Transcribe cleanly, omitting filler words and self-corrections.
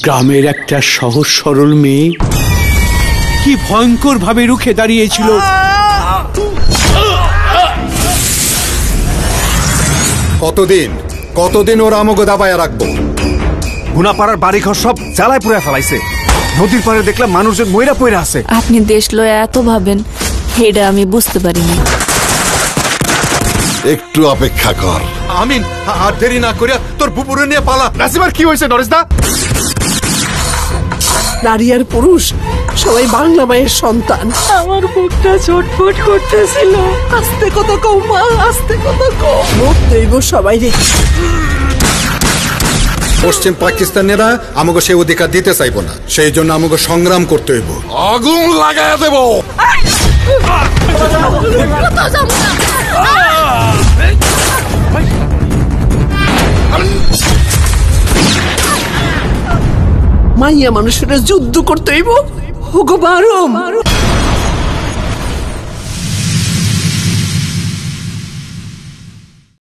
গ্রামের একটা সহজ সরল মেয়ে কি ভয়ঙ্কর ভাবে রুখে দাঁড়িয়েছিল। কতদিন ওরা আমাকে দাবায় রাখবো? গুনাপাড়ার বাড়িঘর সব জ্বালায় পুড়ে ফেলাইছে। নদীর পাড়ে দেখলাম মানুষজন মইরা পইরা আছে। আপনি দেশ লয়ে এত ভাবেন এটা আমি বুঝতে পারিনি। একটু অপেক্ষা কর। আমিন, আর দেরি না করিয়া তোর বুবুরে নিয়ে পালা। নাসিমার কি হয়েছে নরেশ দা? নারী আর পুরুষ সবাই বাংলা মায়ের সন্তান। আমার বুকটা ছটফট করতেছিল। আস্তে কথা কও মা, আস্তে কথা কও। মুখ দইব সবাই রে। পশ্চিম পাকিস্তানিরা আমাকে সেই অধিকার দিতে চাইবো না, সেই জন্য আমাকে সংগ্রাম করতে হইব। আগুন লাগাইয়া দেব। মাইয়া মানুষের যুদ্ধ করতে হইব। হোগো বারম।